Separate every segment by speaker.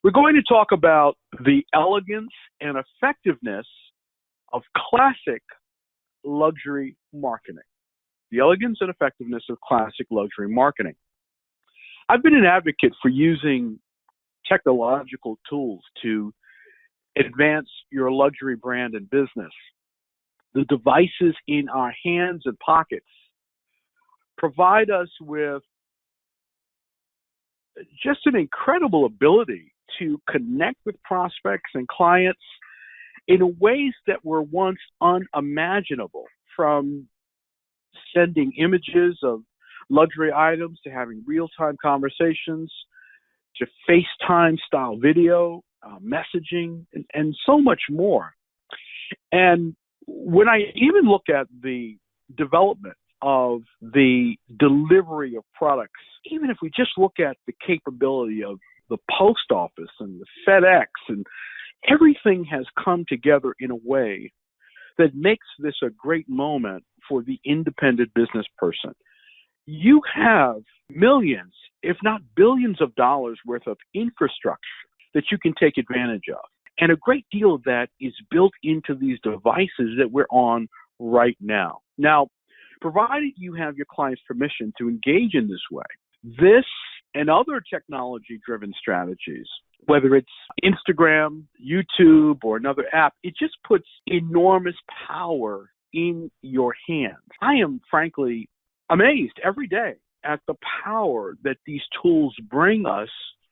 Speaker 1: We're going to talk about the elegance and effectiveness of classic luxury marketing. The elegance and effectiveness of classic luxury marketing. I've been an advocate for using technological tools to advance your luxury brand and business. The devices in our hands and pockets provide us with just an incredible ability to connect with prospects and clients in ways that were once unimaginable, from sending images of luxury items to having real-time conversations to FaceTime style video, messaging, and so much more. And when I even look at the development of the delivery of products, even if we just look at the capability of the post office and the FedEx, and everything has come together in a way that makes this a great moment for the independent business person. You have millions, if not billions of dollars worth of infrastructure that you can take advantage of. And a great deal of that is built into these devices that we're on right now. Now, provided you have your client's permission to engage in this way, this and other technology-driven strategies, whether it's Instagram, YouTube, or another app, it just puts enormous power in your hands. I am frankly amazed every day at the power that these tools bring us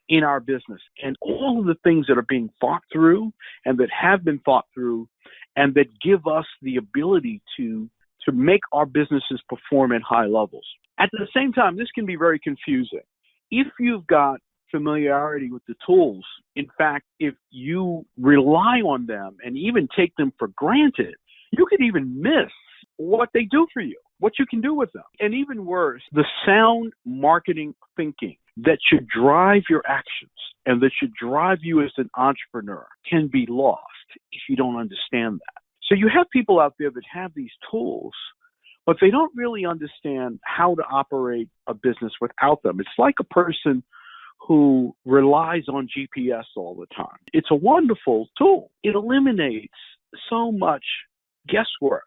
Speaker 1: in our business, and all of the things that are being thought through and that have been thought through and that give us the ability to make our businesses perform at high levels. At the same time, this can be very confusing. If you've got familiarity with the tools, in fact, if you rely on them and even take them for granted, you could even miss what they do for you, what you can do with them. And even worse, the sound marketing thinking that should drive your actions and that should drive you as an entrepreneur can be lost if you don't understand that. So you have people out there that have these tools, but they don't really understand how to operate a business without them. It's like a person who relies on GPS all the time. It's a wonderful tool. It eliminates so much guesswork,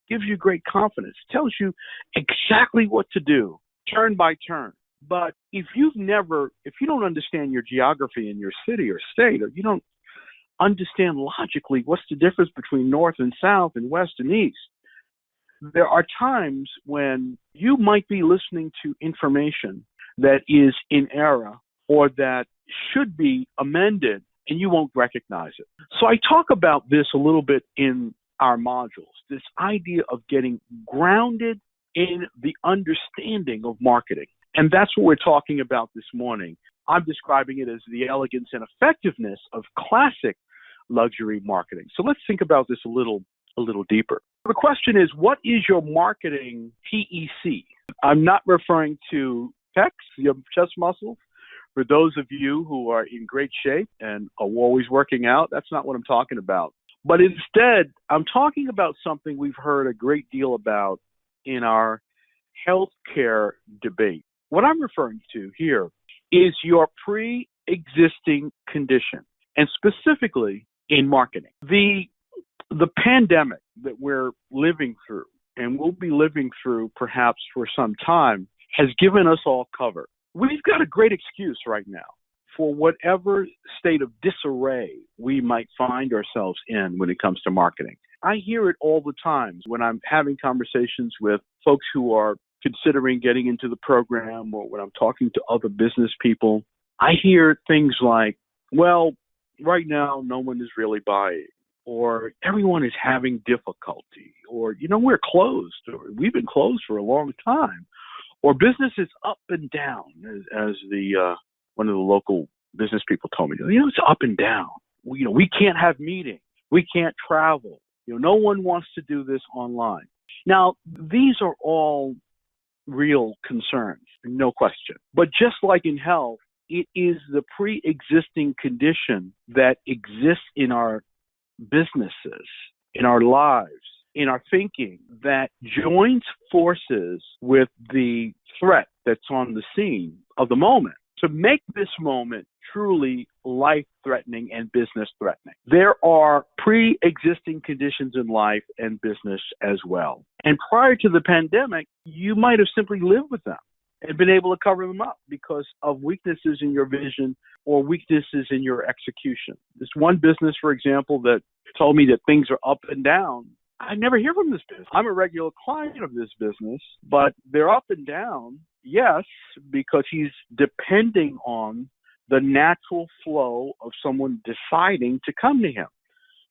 Speaker 1: gives you great confidence, tells you exactly what to do, turn by turn. But if you don't understand your geography in your city or state, or you don't understand logically what's the difference between north and south and west and east, there are times when you might be listening to information that is in error or that should be amended, and you won't recognize it. So I talk about this a little bit in our modules, this idea of getting grounded in the understanding of marketing. And that's what we're talking about this morning. I'm describing it as the elegance and effectiveness of classic luxury marketing. So let's think about this a little deeper. The question is, what is your marketing TEC? I'm not referring to pecs, your chest muscles. For those of you who are in great shape and are always working out, that's not what I'm talking about. But instead, I'm talking about something we've heard a great deal about in our healthcare debate. What I'm referring to here is your pre-existing condition, and specifically in marketing. The pandemic that we're living through, and will be living through perhaps for some time, has given us all cover. We've got a great excuse right now for whatever state of disarray we might find ourselves in when it comes to marketing. I hear it all the time when I'm having conversations with folks who are considering getting into the program, or when I'm talking to other business people. I hear things like, well, right now no one is really buying, or everyone is having difficulty, or, we're closed, or we've been closed for a long time, or business is up and down, as the one of the local business people told me. It's up and down. We can't have meetings. We can't travel. No one wants to do this online. Now, these are all real concerns, no question. But just like in health, it is the pre-existing condition that exists in our businesses, in our lives, in our thinking, that joins forces with the threat that's on the scene of the moment. to make this moment truly life-threatening and business-threatening. There are pre-existing conditions in life and business as well. And prior to the pandemic, you might have simply lived with them and been able to cover them up because of weaknesses in your vision or weaknesses in your execution. This one business, for example, that told me that things are up and down. I never hear from this business. I'm a regular client of this business, but they're up and down, yes, because he's depending on the natural flow of someone deciding to come to him.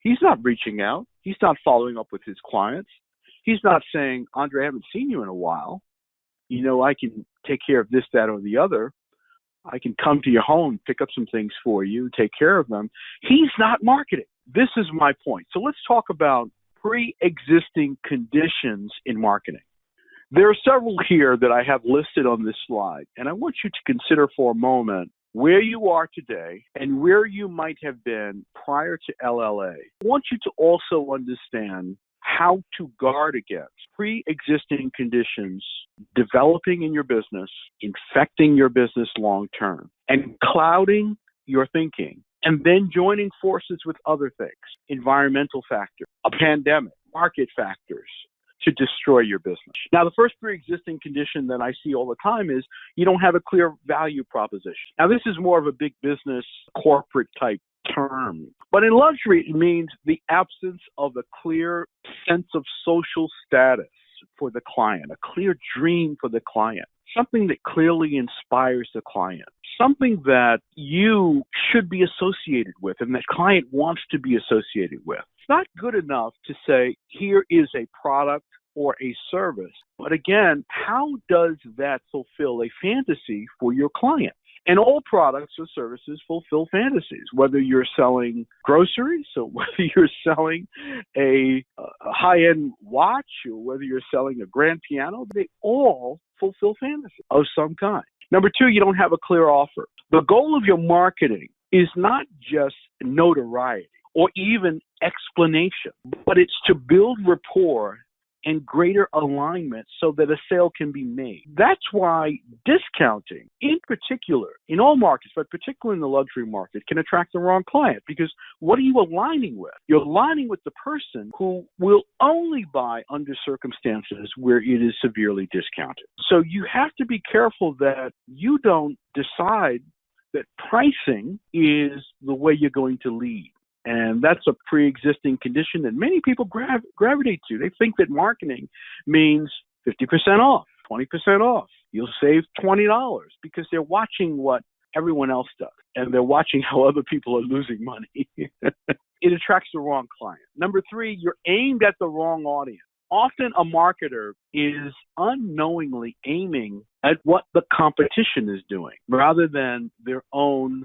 Speaker 1: He's not reaching out. He's not following up with his clients. He's not saying, Andre, I haven't seen you in a while. You know, I can take care of this, that, or the other. I can come to your home, pick up some things for you, take care of them. He's not marketing. This is my point. So let's talk about pre-existing conditions in marketing. There are several here that I have listed on this slide, and I want you to consider for a moment where you are today and where you might have been prior to LLA. I want you to also understand how to guard against pre-existing conditions developing in your business, infecting your business long term, and clouding your thinking, and then joining forces with other things, environmental factors, a pandemic, market factors, to destroy your business. Now, the first pre-existing condition that I see all the time is you don't have a clear value proposition. Now, this is more of a big business, corporate type term. But in luxury, it means the absence of a clear sense of social status for the client, a clear dream for the client, something that clearly inspires the client, something that you should be associated with and that client wants to be associated with. It's not good enough to say, here is a product or a service. But again, how does that fulfill a fantasy for your client? And all products or services fulfill fantasies, whether you're selling groceries or whether you're selling a high-end watch or whether you're selling a grand piano, they all fulfill fantasies of some kind. Number two, you don't have a clear offer. The goal of your marketing is not just notoriety or even explanation, but it's to build rapport and greater alignment so that a sale can be made. That's why discounting, in particular, in all markets, but particularly in the luxury market, can attract the wrong client. Because what are you aligning with? You're aligning with the person who will only buy under circumstances where it is severely discounted. So you have to be careful that you don't decide that pricing is the way you're going to lead. And that's a pre-existing condition that many people gravitate to. They think that marketing means 50% off, 20% off. You'll save $20 because they're watching what everyone else does, and they're watching how other people are losing money. It attracts the wrong client. Number three, you're aimed at the wrong audience. Often a marketer is unknowingly aiming at what the competition is doing rather than their own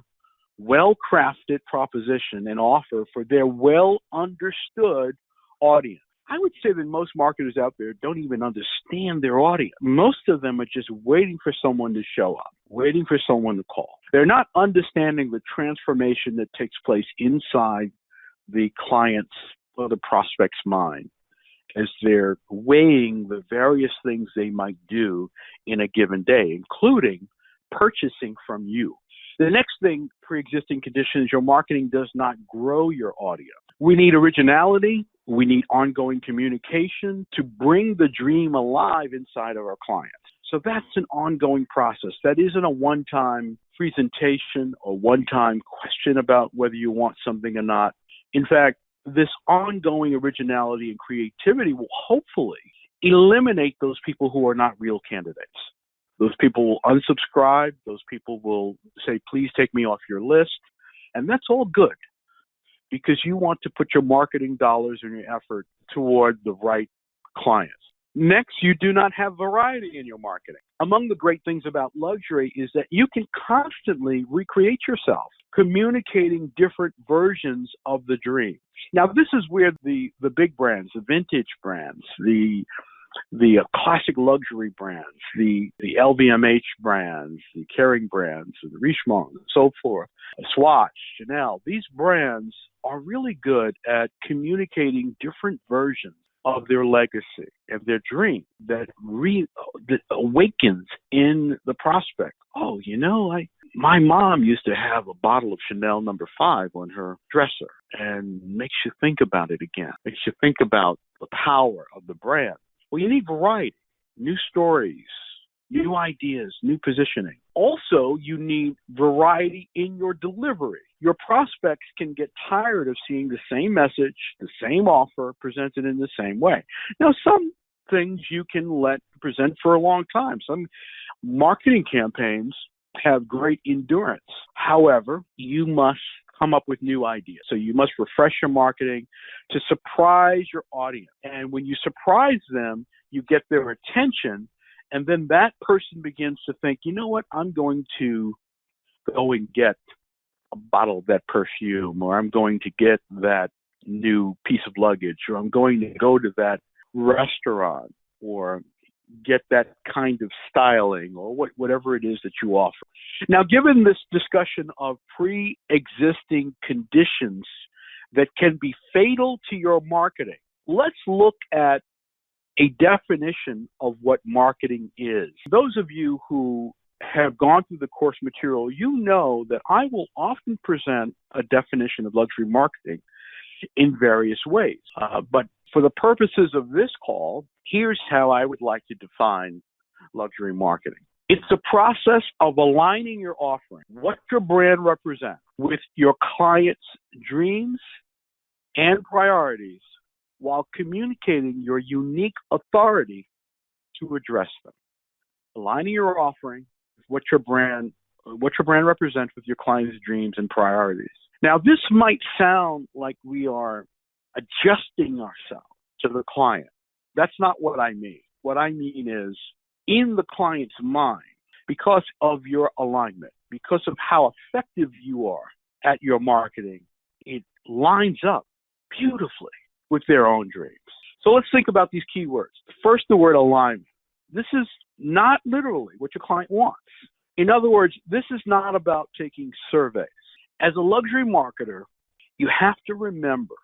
Speaker 1: well-crafted proposition and offer for their well-understood audience. I would say that most marketers out there don't even understand their audience. Most of them are just waiting for someone to show up, waiting for someone to call. They're not understanding the transformation that takes place inside the client's or the prospect's mind as they're weighing the various things they might do in a given day, including purchasing from you. The next thing, pre-existing condition, is your marketing does not grow your audience. We need originality. We need ongoing communication to bring the dream alive inside of our clients. So that's an ongoing process. That isn't a one-time presentation or one-time question about whether you want something or not. In fact, this ongoing originality and creativity will hopefully eliminate those people who are not real candidates. Those people will unsubscribe. Those people will say, please take me off your list. And that's all good because you want to put your marketing dollars and your effort toward the right clients. Next, you do not have variety in your marketing. Among the great things about luxury is that you can constantly recreate yourself, communicating different versions of the dream. Now, this is where the big brands, the vintage brands, the classic luxury brands, the LVMH brands, the Kering brands, the Richemont, and so forth, Swatch, Chanel, these brands are really good at communicating different versions of their legacy and their dream that awakens in the prospect. Oh, My mom used to have a bottle of Chanel number 5 on her dresser, and makes you think about it again. Makes you think about the power of the brand. Well, you need variety, new stories, new ideas, new positioning. Also, you need variety in your delivery. Your prospects can get tired of seeing the same message, the same offer presented in the same way. Now, some things you can let present for a long time. Some marketing campaigns have great endurance. However, you must come up with new ideas. So you must refresh your marketing to surprise your audience. And when you surprise them, you get their attention. And then that person begins to think, you know what, I'm going to go and get a bottle of that perfume, or I'm going to get that new piece of luggage, or I'm going to go to that restaurant, or get that kind of styling, or whatever it is that you offer. Now, given this discussion of pre-existing conditions that can be fatal to your marketing, let's look at a definition of what marketing is. Those of you who have gone through the course material, you know that I will often present a definition of luxury marketing in various ways. But for the purposes of this call, here's how I would like to define luxury marketing. It's a process of aligning your offering, what your brand represents, with your client's dreams and priorities, while communicating your unique authority to address them. Aligning your offering with what your brand represents with your client's dreams and priorities. Now, this might sound like we are adjusting ourselves to the client. That's not what I mean. What I mean is, in the client's mind, because of your alignment, because of how effective you are at your marketing, it lines up beautifully with their own dreams. So let's think about these key words. First, the word alignment. This is not literally what your client wants. In other words, this is not about taking surveys. As a luxury marketer, you have to remember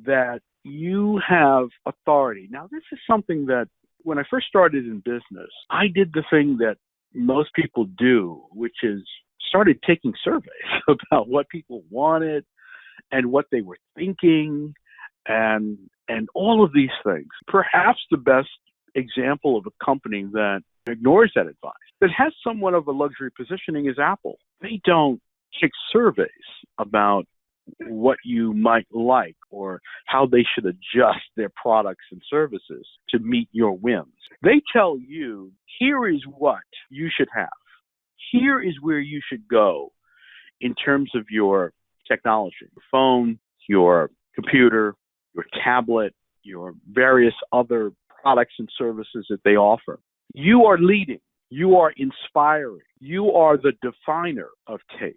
Speaker 1: that you have authority. Now, this is something that when I first started in business, I did the thing that most people do, which is started taking surveys about what people wanted and what they were thinking and all of these things. Perhaps the best example of a company that ignores that advice, that has somewhat of a luxury positioning, is Apple. They don't take surveys about what you might like or how they should adjust their products and services to meet your whims. They tell you, here is what you should have. Here is where you should go in terms of your technology, your phone, your computer, your tablet, your various other products and services that they offer. You are leading. You are inspiring. You are the definer of taste.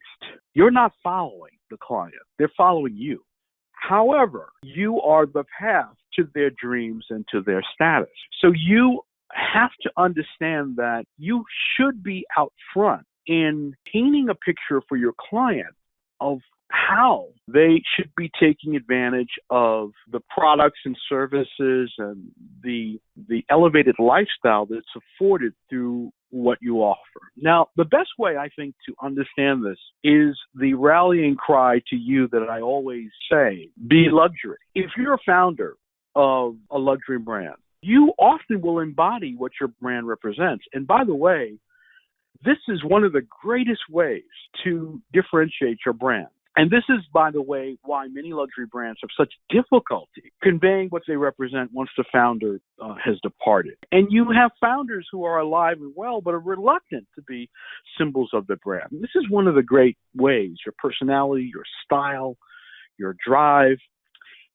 Speaker 1: You're not following the client. They're following you. However, you are the path to their dreams and to their status. So you have to understand that you should be out front in painting a picture for your client of how they should be taking advantage of the products and services and the elevated lifestyle that's afforded through what you offer. Now, the best way, I think, to understand this is the rallying cry to you that I always say, be luxury. If you're a founder of a luxury brand, you often will embody what your brand represents. And by the way, this is one of the greatest ways to differentiate your brand. And this is, by the way, why many luxury brands have such difficulty conveying what they represent once the founder has departed. And you have founders who are alive and well, but are reluctant to be symbols of the brand. And this is one of the great ways, your personality, your style, your drive.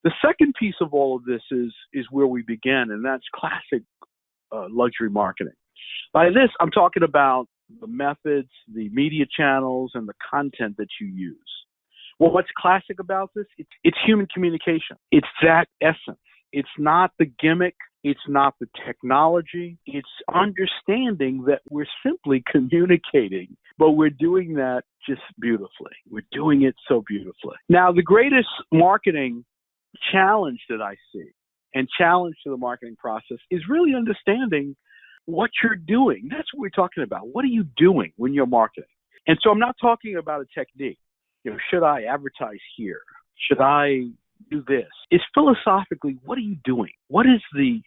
Speaker 1: The second piece of all of this is where we begin, and that's classic luxury marketing. By this, I'm talking about the methods, the media channels, and the content that you use. Well, what's classic about this? It's human communication. It's that essence. It's not the gimmick. It's not the technology. It's understanding that we're simply communicating, but we're doing that just beautifully. We're doing it so beautifully. Now, the greatest marketing challenge that I see and challenge to the marketing process is really understanding what you're doing. That's what we're talking about. What are you doing when you're marketing? And so I'm not talking about a technique. Should I advertise here? Should I do this? It's philosophically, what are you doing? What is the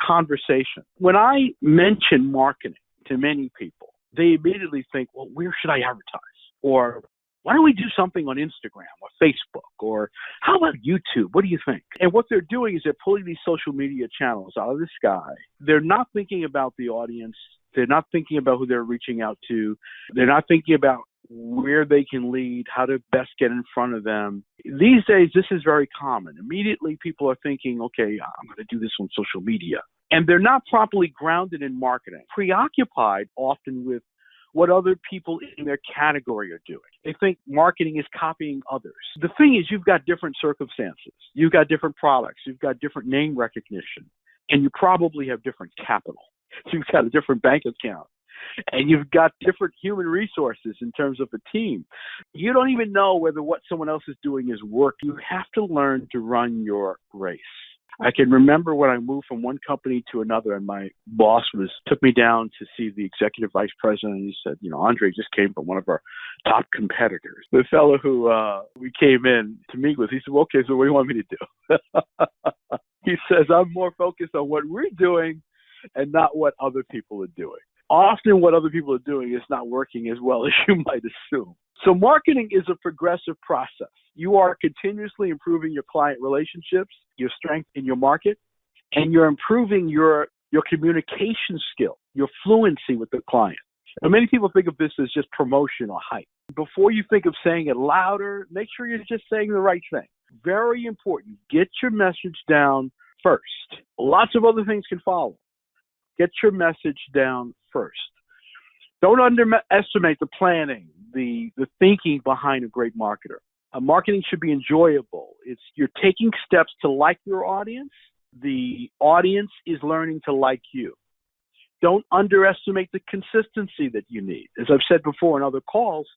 Speaker 1: conversation? When I mention marketing to many people, they immediately think, well, where should I advertise? Or why don't we do something on Instagram or Facebook? Or how about YouTube? What do you think? And what they're doing is they're pulling these social media channels out of the sky. They're not thinking about the audience. They're not thinking about who they're reaching out to. They're not thinking about where they can lead, how to best get in front of them. These days, this is very common. Immediately, people are thinking, okay, I'm going to do this on social media. And they're not properly grounded in marketing, preoccupied often with what other people in their category are doing. They think marketing is copying others. The thing is, you've got different circumstances. You've got different products. You've got different name recognition. And you probably have different capital. You've got a different bank account. And you've got different human resources in terms of a team. You don't even know whether what someone else is doing is working. You have to learn to run your race. I can remember when I moved from one company to another, and my boss took me down to see the executive vice president, and he said, Andre just came from one of our top competitors. The fellow who we came in to meet with, he said, well, okay, so what do you want me to do? He says, I'm more focused on what we're doing and not what other people are doing. Often what other people are doing is not working as well as you might assume. So marketing is a progressive process. You are continuously improving your client relationships, your strength in your market, and you're improving your communication skill, your fluency with the client. Now, many people think of this as just promotion or hype. Before you think of saying it louder, make sure you're just saying the right thing. Very important. Get your message down first. Lots of other things can follow. Get your message down first. Don't underestimate the planning, the thinking behind a great marketer. Marketing should be enjoyable. You're taking steps to like your audience. The audience is learning to like you. Don't underestimate the consistency that you need. As I've said before in other calls,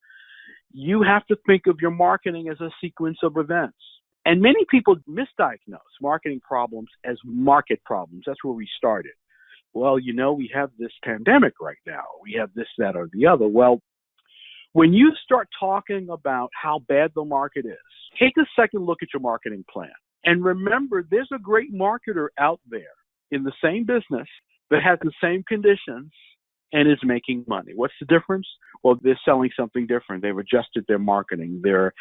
Speaker 1: you have to think of your marketing as a sequence of events. And many people misdiagnose marketing problems as market problems. That's where we started. Well, we have this pandemic right now. We have this, that, or the other. Well, when you start talking about how bad the market is, take a second look at your marketing plan. And remember, there's a great marketer out there in the same business that has the same conditions and is making money. What's the difference? Well, they're selling something different. They've adjusted their marketing. They're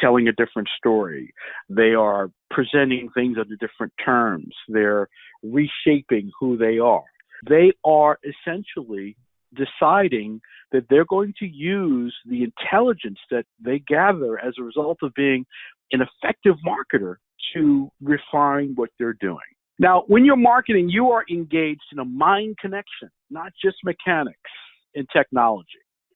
Speaker 1: telling a different story. They are presenting things under different terms. They're reshaping who they are. They are essentially deciding that they're going to use the intelligence that they gather as a result of being an effective marketer to refine what they're doing. Now, when you're marketing, you are engaged in a mind connection, not just mechanics and technology.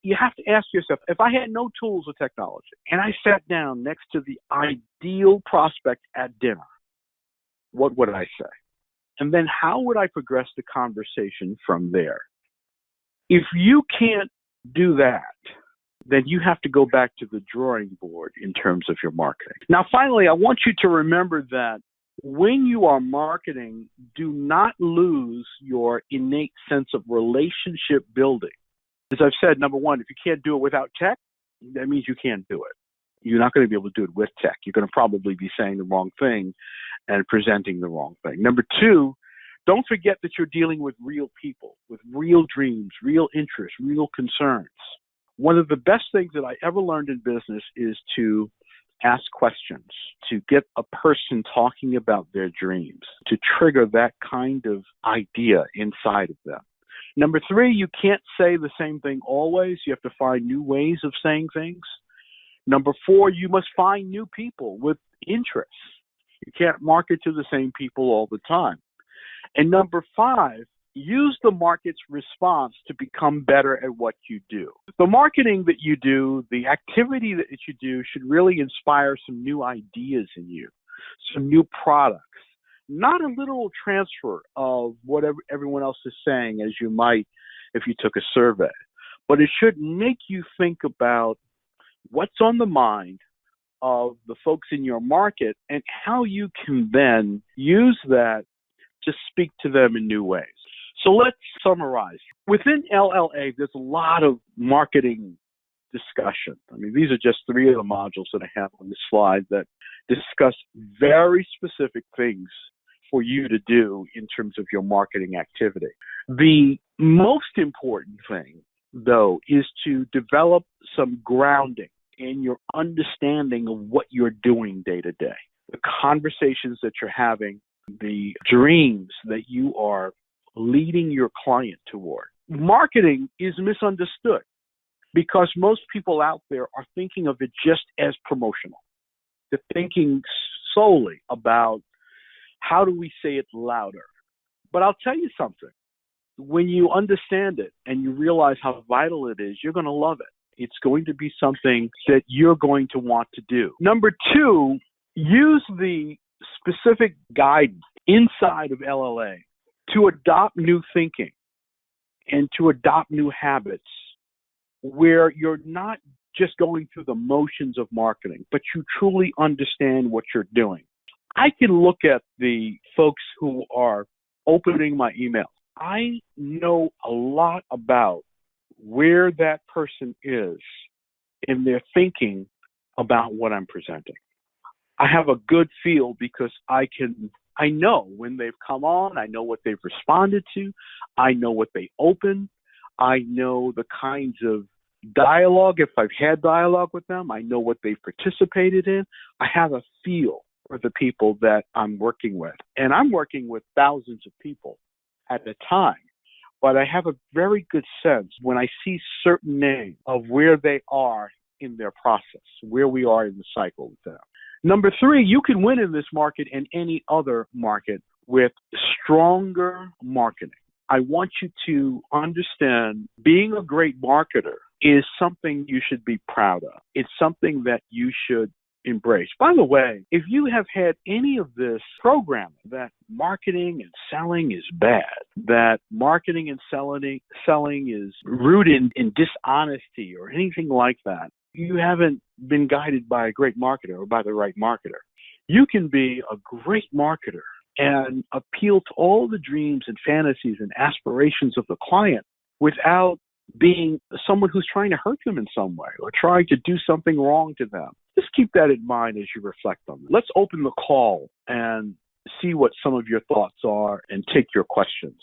Speaker 1: You have to ask yourself, if I had no tools or technology and I sat down next to the ideal prospect at dinner, what would I say? And then how would I progress the conversation from there? If you can't do that, then you have to go back to the drawing board in terms of your marketing. Now, finally, I want you to remember that when you are marketing, do not lose your innate sense of relationship building. As I've said, number one, if you can't do it without tech, that means you can't do it. You're not going to be able to do it with tech. You're going to probably be saying the wrong thing and presenting the wrong thing. Number two, don't forget that you're dealing with real people, with real dreams, real interests, real concerns. One of the best things that I ever learned in business is to ask questions, to get a person talking about their dreams, to trigger that kind of idea inside of them. Number three, you can't say the same thing always. You have to find new ways of saying things. Number four, you must find new people with interests. You can't market to the same people all the time. And number five, use the market's response to become better at what you do. The marketing that you do, the activity that you do should really inspire some new ideas in you, some new products, not a literal transfer of what everyone else is saying as you might if you took a survey, but it should make you think about what's on the mind of the folks in your market and how you can then use that to speak to them in new ways. So let's summarize. Within LLA, there's a lot of marketing discussion. I mean, these are just three of the modules that I have on this slide that discuss very specific things for you to do in terms of your marketing activity. The most important thing, though, is to develop some grounding in your understanding of what you're doing day to day, the conversations that you're having, the dreams that you are leading your client toward. Marketing is misunderstood because most people out there are thinking of it just as promotional. They're thinking solely about how do we say it louder. But I'll tell you something. When you understand it and you realize how vital it is, you're going to love it. It's going to be something that you're going to want to do. Number two, use the specific guidance inside of LLA to adopt new thinking and to adopt new habits where you're not just going through the motions of marketing, but you truly understand what you're doing. I can look at the folks who are opening my emails. I know a lot about where that person is in their thinking about what I'm presenting. I have a good feel because I know when they've come on, I know what they've responded to, I know what they open, I know the kinds of dialogue, if I've had dialogue with them, I know what they've participated in. I have a feel for the people that I'm working with. And I'm working with thousands of people at a time. But I have a very good sense when I see certain names of where they are in their process, where we are in the cycle with them. Number three, you can win in this market and any other market with stronger marketing. I want you to understand being a great marketer is something you should be proud of. It's something that you should embrace. By the way, if you have had any of this programming that marketing and selling is bad, that marketing and selling is rooted in dishonesty or anything like that, you haven't been guided by a great marketer or by the right marketer. You can be a great marketer and appeal to all the dreams and fantasies and aspirations of the client without being someone who's trying to hurt them in some way or trying to do something wrong to them. Just keep that in mind as you reflect on it. Let's open the call and see what some of your thoughts are and take your questions.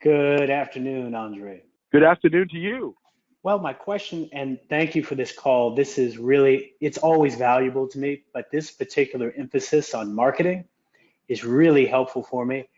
Speaker 2: Good afternoon, Andre.
Speaker 1: Good afternoon to you.
Speaker 2: Well, my question, and thank you for this call. This is really, it's always valuable to me, but this particular emphasis on marketing is really helpful for me.